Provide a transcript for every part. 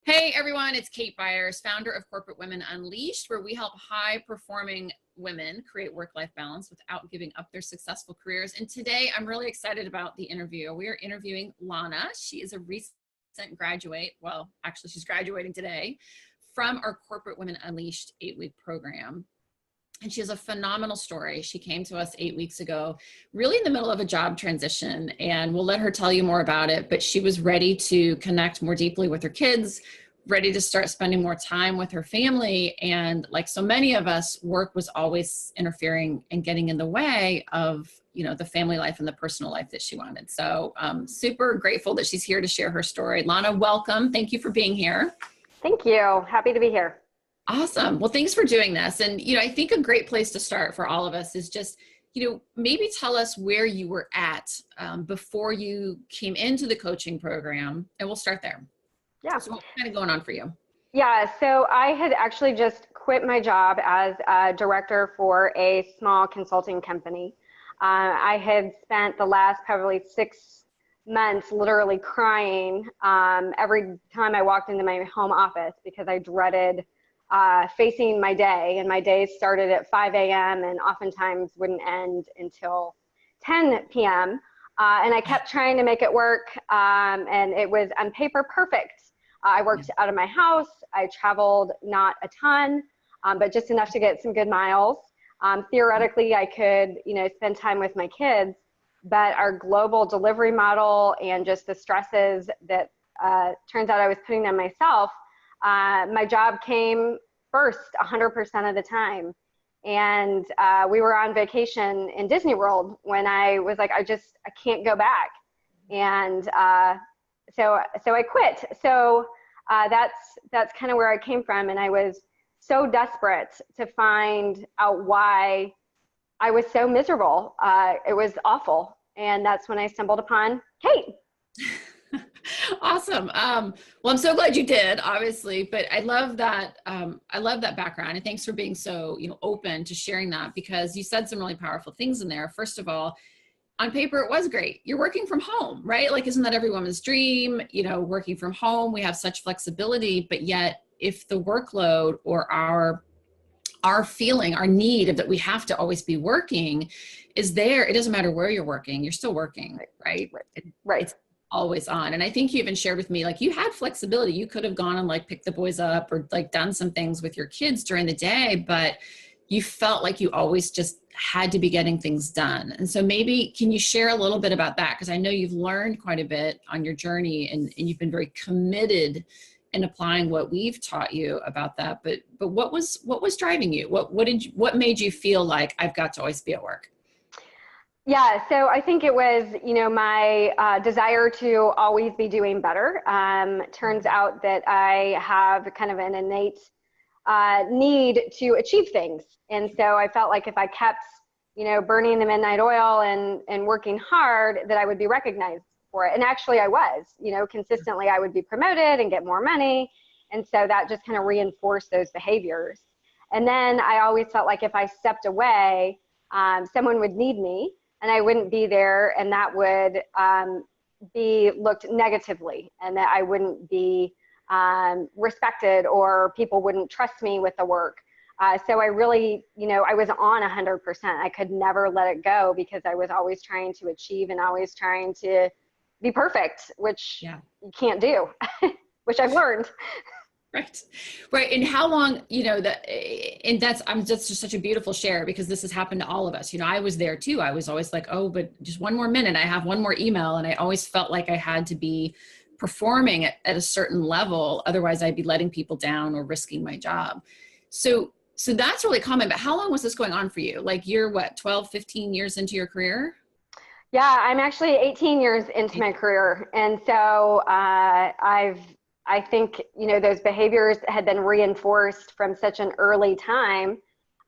Hey everyone, it's Kate Byars, founder of Corporate Women Unleashed, where we help high-performing women create work-life balance without giving up their successful careers. And today I'm really excited about the interview. We are interviewing Lana. She is a recent graduate. Well, actually she's graduating today from our Corporate Women Unleashed 8-week program. And she has a phenomenal story. She came to us 8 weeks ago, really in the middle of a job transition, and we'll let her tell you more about it, but she was ready to connect more deeply with her kids, ready to start spending more time with her family. And like so many of us, work was always interfering and getting in the way of, the family life and the personal life that she wanted. So super grateful that she's here to share her story. Lana, welcome. Thank you for being here. Thank you. Happy to be here. Awesome. Well, thanks for doing this. And, I think a great place to start for all of us is just, maybe tell us where you were at before you came into the coaching program, and we'll start there. Yeah. So what's kind of going on for you? Yeah. So I had actually just quit my job as a director for a small consulting company. I had spent the last probably 6 months literally crying every time I walked into my home office because I dreaded facing my day, and my days started at 5 a.m. and oftentimes wouldn't end until 10 p.m. And I kept trying to make it work, and it was on paper perfect. I worked out of my house. I traveled not a ton, but just enough to get some good miles. Theoretically, I could, spend time with my kids, but our global delivery model and just the stresses that turns out I was putting on myself, my job came first 100% of the time. And we were on vacation in Disney World when I was like, I can't go back. And so I quit. So that's kind of where I came from. And I was so desperate to find out why I was so miserable. It was awful. And that's when I stumbled upon Kate. Awesome. Well, I'm so glad you did, obviously, but I love that. I love that background, and thanks for being so, open to sharing that, because you said some really powerful things in there. First of all, on paper, it was great. You're working from home, right? Like, isn't that every woman's dream? Working from home, we have such flexibility, but yet if the workload or our feeling, our need that we have to always be working is there, it doesn't matter where you're working, you're still working, right? Right. It's always on. And I think you even shared with me, like, you had flexibility. You could have gone and like picked the boys up or like done some things with your kids during the day, but you felt like you always just had to be getting things done. And so maybe can you share a little bit about that? Because I know you've learned quite a bit on your journey, and you've been very committed in applying what we've taught you about that. But what was driving you? What made you feel like I've got to always be at work? Yeah, so I think it was, my desire to always be doing better. Turns out that I have kind of an innate need to achieve things. And so I felt like if I kept, burning the midnight oil and working hard, that I would be recognized for it. And actually I was, consistently I would be promoted and get more money. And so that just kind of reinforced those behaviors. And then I always felt like if I stepped away, someone would need me, and I wouldn't be there, and that would be looked negatively, and that I wouldn't be respected, or people wouldn't trust me with the work. So I really, I was on 100%. I could never let it go, because I was always trying to achieve and always trying to be perfect, which you can't do, which I've learned. Right. And how long, that's just such a beautiful share, because this has happened to all of us. I was there too. I was always like, oh, but just one more minute, I have one more email. And I always felt like I had to be performing at a certain level. Otherwise I'd be letting people down or risking my job. So that's really common. But how long was this going on for you? Like, you're what, 12, 15 years into your career? Yeah, I'm actually 18 years into my career. And so I think, those behaviors had been reinforced from such an early time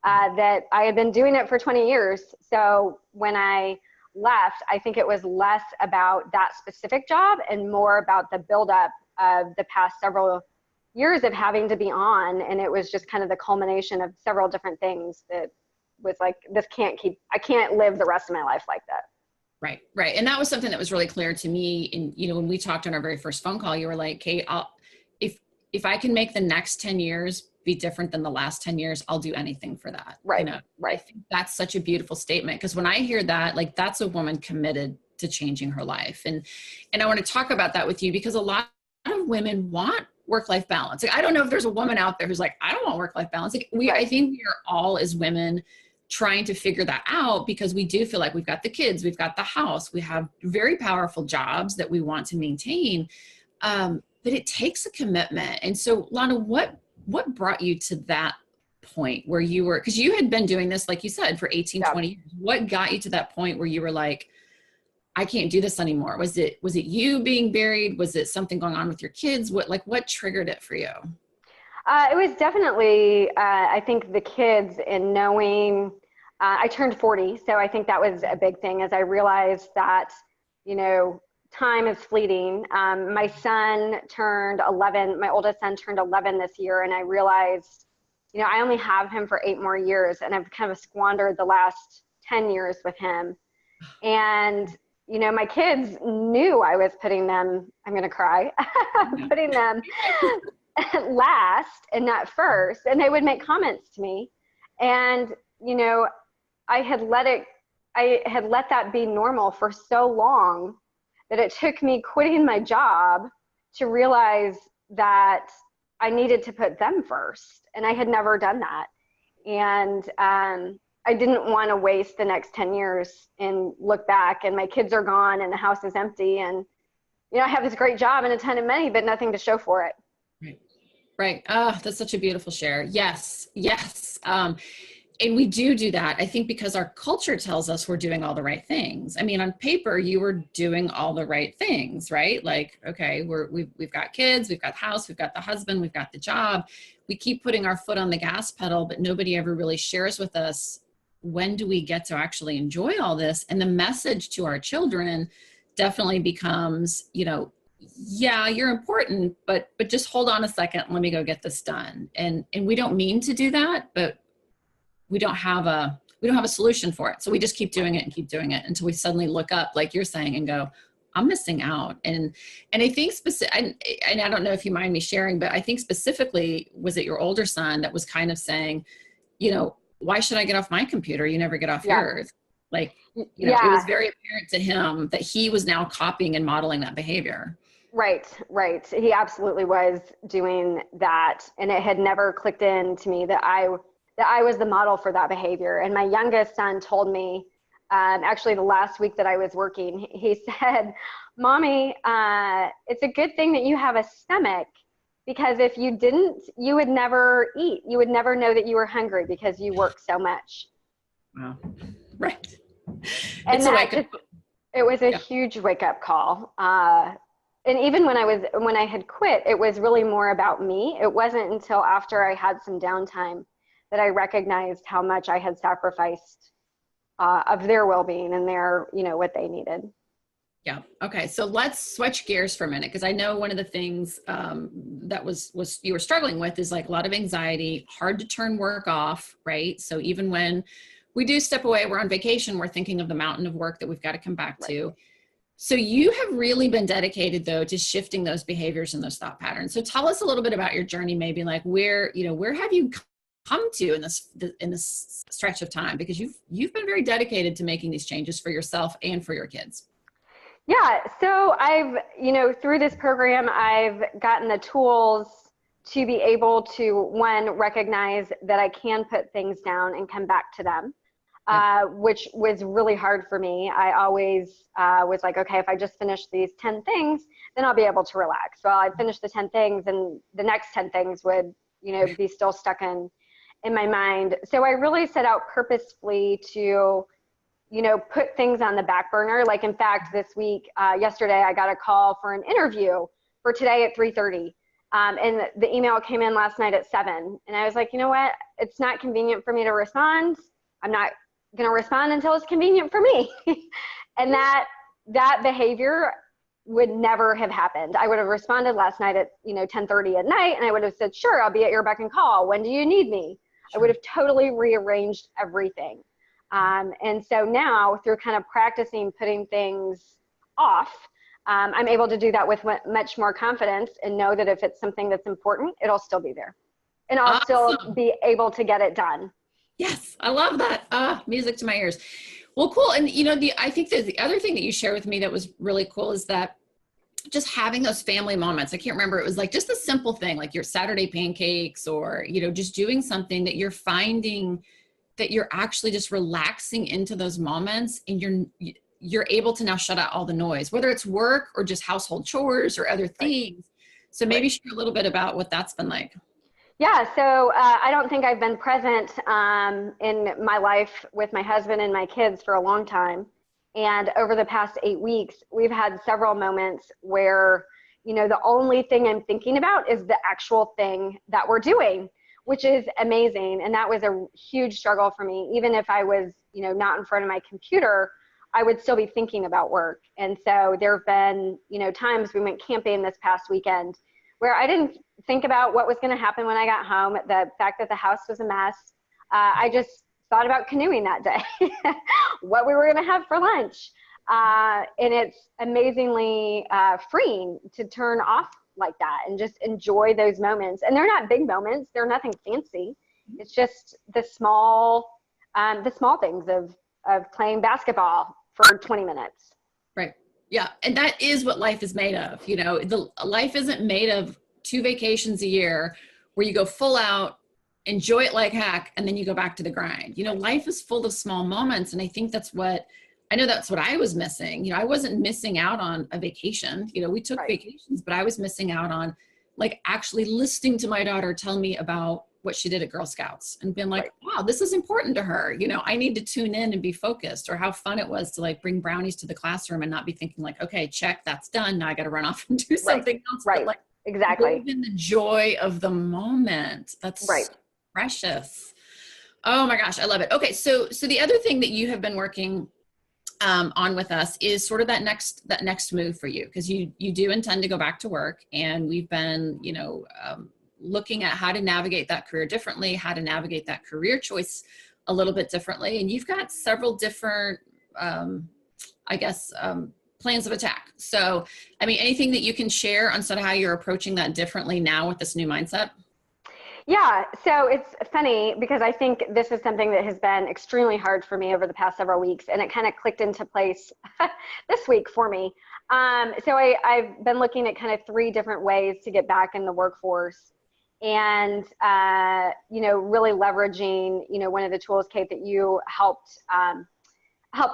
that I had been doing it for 20 years. So when I left, I think it was less about that specific job and more about the buildup of the past several years of having to be on. And it was just kind of the culmination of several different things that was like, I can't live the rest of my life like that. Right. Right. And that was something that was really clear to me. And, when we talked on our very first phone call, you were like, Kate, if I can make the next 10 years be different than the last 10 years, I'll do anything for that. Right. You know, right. I think that's such a beautiful statement, because when I hear that, like, that's a woman committed to changing her life. And I want to talk about that with you, because a lot of women want work-life balance. Like, I don't know if there's a woman out there who's like, I don't want work-life balance. Like, I think we are all, as women, trying to figure that out, because we do feel like we've got the kids, we've got the house, we have very powerful jobs that we want to maintain. But it takes a commitment. And so, Lana, what brought you to that point where you were, because you had been doing this, like you said, for 18, 20 years. What got you to that point where you were like, I can't do this anymore? Was it you being buried? Was it something going on with your kids? What triggered it for you? It was definitely, I think, the kids, and knowing, I turned 40. So I think that was a big thing, as I realized that, you know, time is fleeting. My son turned 11, my oldest son turned 11 this year. And I realized, you know, I only have him for 8 more years, and I've kind of squandered the last 10 years with him. And, you know, my kids knew I was putting them, I'm going to cry, putting them last and not first. And they would make comments to me. And, you know, I had let that be normal for so long that it took me quitting my job to realize that I needed to put them first. And I had never done that. And I didn't want to waste the next 10 years and look back and my kids are gone and the house is empty. And, you know, I have this great job and a ton of money, but nothing to show for it. Right. Oh, that's such a beautiful share. Yes. Yes. And we do that, I think, because our culture tells us we're doing all the right things. I mean, on paper, you were doing all the right things, right? Like, okay, we've got kids, we've got the house, we've got the husband, we've got the job. We keep putting our foot on the gas pedal, but nobody ever really shares with us, when do we get to actually enjoy all this? And the message to our children definitely becomes, you know, yeah, you're important, but just hold on a second, let me go get this done. And we don't mean to do that, but we don't have a solution for it. So we just keep doing it until we suddenly look up, like you're saying, and go, I'm missing out. And I think and I don't know if you mind me sharing, but I think specifically, was it your older son that was kind of saying, you know, why should I get off my computer? You never get off yours. Like, you know, it was very apparent to him that he was now copying and modeling that behavior. Right. He absolutely was doing that. And it had never clicked in to me that I was the model for that behavior. And my youngest son told me, actually the last week that I was working, he said, Mommy, it's a good thing that you have a stomach, because if you didn't, you would never eat. You would never know that you were hungry because you work so much. Wow. Right. And it was a huge wake up call. And even when I had quit, it was really more about me. It wasn't until after I had some downtime that I recognized how much I had sacrificed of their well-being and their, you know, what they needed. Yeah. Okay. So let's switch gears for a minute, because I know one of the things that was you were struggling with is like a lot of anxiety, hard to turn work off, right? So even when we do step away, we're on vacation, we're thinking of the mountain of work that we've got to come back to. So you have really been dedicated, though, to shifting those behaviors and those thought patterns. So tell us a little bit about your journey, maybe like where have you come to in this stretch of time, because you've been very dedicated to making these changes for yourself and for your kids. Yeah. So I've, you know, through this program, I've gotten the tools to be able to, one, recognize that I can put things down and come back to them, which was really hard for me. I always was like, okay, if I just finish these 10 things, then I'll be able to relax. Well, I'd finish the 10 things and the next 10 things would, you know, be still stuck in my mind. So I really set out purposefully to, you know, put things on the back burner. Like, in fact, this week, yesterday, I got a call for an interview for today at 3:30. And the email came in last night at 7. And I was like, you know what? It's not convenient for me to respond. I'm not going to respond until it's convenient for me. And that behavior would never have happened. I would have responded last night at, you know, 10:30 at night, and I would have said, sure, I'll be at your beck and call. When do you need me? Sure. I would have totally rearranged everything. And so now, through kind of practicing putting things off, I'm able to do that with much more confidence and know that if it's something that's important, it'll still be there and I'll still Awesome. be able to get it done. Yes, I love that. Music to my ears. Well, cool. And I think that the other thing that you shared with me that was really cool is that just having those family moments. I can't remember. It was like just a simple thing, like your Saturday pancakes or, just doing something that you're finding that you're actually just relaxing into those moments, and you're able to now shut out all the noise, whether it's work or just household chores or other things. So maybe share a little bit about what that's been like. Yeah, so I don't think I've been present in my life with my husband and my kids for a long time. And over the past 8 weeks, we've had several moments where, the only thing I'm thinking about is the actual thing that we're doing, which is amazing. And that was a huge struggle for me. Even if I was, not in front of my computer, I would still be thinking about work. And so there have been, times we went camping this past weekend where I didn't think about what was going to happen when I got home, the fact that the house was a mess. I just thought about canoeing that day, what we were going to have for lunch. And it's amazingly freeing to turn off like that and just enjoy those moments. And they're not big moments. They're nothing fancy. It's just the small things of playing basketball for 20 minutes. Right. Yeah. And that is what life is made of. The life isn't made of 2 vacations a year where you go full out, enjoy it like heck, and then you go back to the grind. Life is full of small moments. And I think that's what I was missing. I wasn't missing out on a vacation. We took vacations, but I was missing out on like actually listening to my daughter tell me about what she did at Girl Scouts and being like, wow, this is important to her. I need to tune in and be focused, or how fun it was to like bring brownies to the classroom and not be thinking like, okay, check, that's done. Now I got to run off and do something else. Right. But like, exactly. live in the joy of the moment. That's so precious. Oh my gosh. I love it. Okay. So the other thing that you have been working on with us is sort of that next move for you, because you do intend to go back to work, and we've been, looking at how to navigate that career differently, how to navigate that career choice a little bit differently. And you've got several different, plans of attack. So, anything that you can share on sort of how you're approaching that differently now with this new mindset? Yeah, so it's funny because I think this is something that has been extremely hard for me over the past several weeks, and it kind of clicked into place this week for me. So I've been looking at kind of 3 different ways to get back in the workforce, and really leveraging one of the tools, Kate, that you helped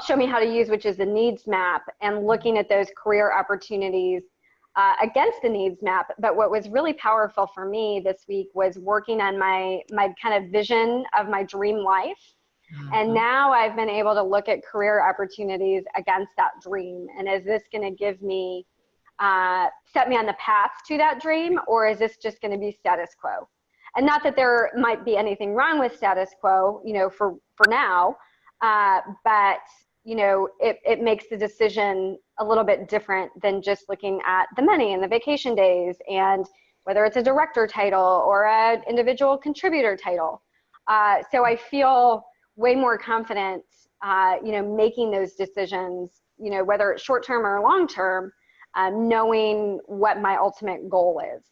show me how to use, which is the needs map, and looking at those career opportunities against the needs map. But what was really powerful for me this week was working on my kind of vision of my dream life. And now I've been able to look at career opportunities against that dream. And is this going to give me, set me on the path to that dream, or is this just going to be status quo? And not that there might be anything wrong with status quo, for now, but it makes the decision a little bit different than just looking at the money and the vacation days and whether it's a director title or an individual contributor title. So I feel way more confident, making those decisions, whether it's short-term or long-term, knowing what my ultimate goal is.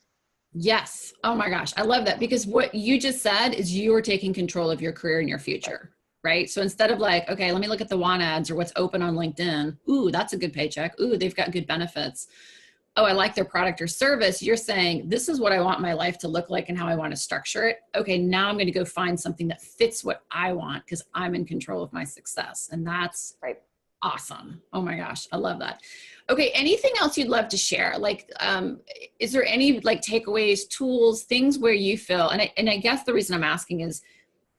Yes. Oh my gosh. I love that, because what you just said is you are taking control of your career and your future. Right? So instead of like, okay, let me look at the want ads or what's open on LinkedIn. Ooh, that's a good paycheck. Ooh, they've got good benefits. Oh, I like their product or service. You're saying, this is what I want my life to look like and how I want to structure it. Okay, now I'm going to go find something that fits what I want, because I'm in control of my success. And that's awesome. Oh my gosh. I love that. Okay. Anything else you'd love to share? Like, is there any like takeaways, tools, things where you feel, and I guess the reason I'm asking is,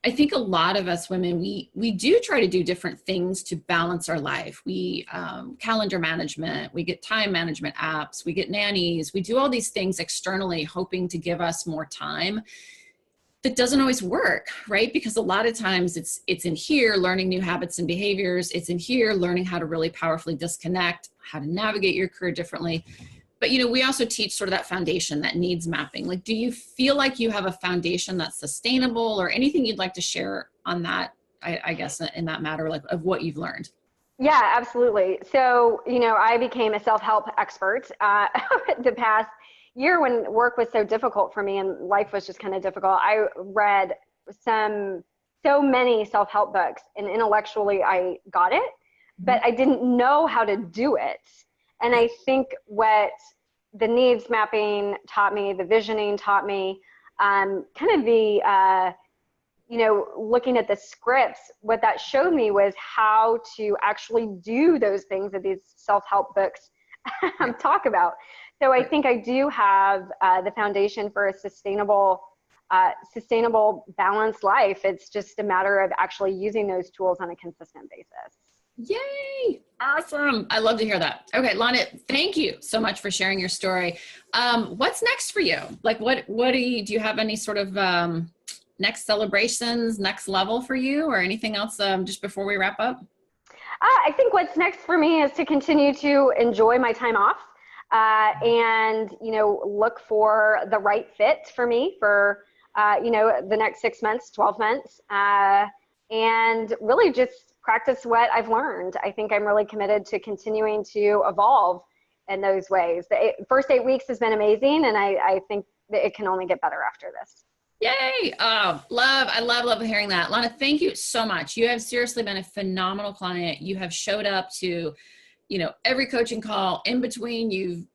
I think a lot of us women, we do try to do different things to balance our life. We calendar management, we get time management apps, we get nannies, we do all these things externally hoping to give us more time. That doesn't always work, right? Because a lot of times it's in here learning new habits and behaviors. It's in here learning how to really powerfully disconnect, how to navigate your career differently. But, we also teach sort of that foundation, that needs mapping. Like, do you feel like you have a foundation that's sustainable, or anything you'd like to share on that, I guess, in that matter, like of what you've learned? Yeah, absolutely. So, I became a self-help expert the past year when work was so difficult for me and life was just kind of difficult. I read so many self-help books, and intellectually I got it, but I didn't know how to do it. And I think what the needs mapping taught me, the visioning taught me, kind of looking at the scripts, what that showed me was how to actually do those things that these self-help books talk about. So I think I do have the foundation for a sustainable, balanced life. It's just a matter of actually using those tools on a consistent basis. Yay! Awesome. I love to hear that. Okay, Lana, thank you so much for sharing your story. What's next for you? Like, what do you have any sort of next celebrations, next level for you, or anything else just before we wrap up? I think what's next for me is to continue to enjoy my time off and, look for the right fit for me for, the next 6 months, 12 months, and really just practice what I've learned. I think I'm really committed to continuing to evolve in those ways. The first 8 weeks has been amazing, and I think that it can only get better after this. Yay. Oh, I love hearing that. Lana, thank you so much. You have seriously been a phenomenal client. You have showed up to, every coaching call in between. You've,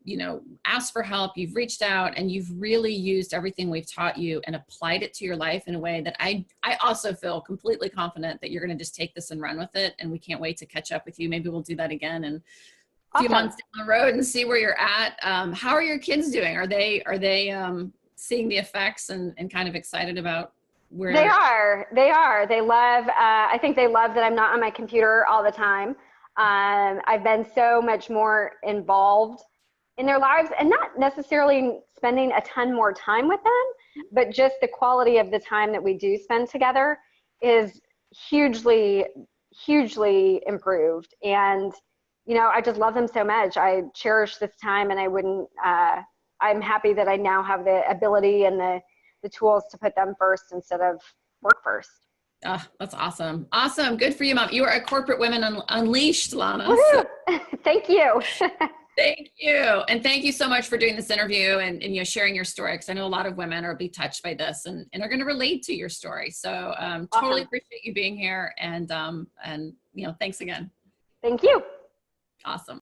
asked for help, you've reached out, and you've really used everything we've taught you and applied it to your life in a way that I also feel completely confident that you're going to just take this and run with it. And we can't wait to catch up with you. Maybe we'll do that again in a few months down the road and see where you're at. How are your kids doing? Are they seeing the effects and kind of excited about where they are? They love, I think they love that I'm not on my computer all the time. I've been so much more involved in their lives, and not necessarily spending a ton more time with them, but just the quality of the time that we do spend together is hugely improved. And, I just love them so much. I cherish this time, and I'm happy that I now have the ability and the tools to put them first instead of work first. Oh, that's awesome. Awesome. Good for you, Mom. You are a corporate women unleashed, Lana. So. Thank you. Thank you. And thank you so much for doing this interview and sharing your story, because I know a lot of women are be touched by this and are going to relate to your story. So totally appreciate you being here. And thanks again. Thank you. Awesome.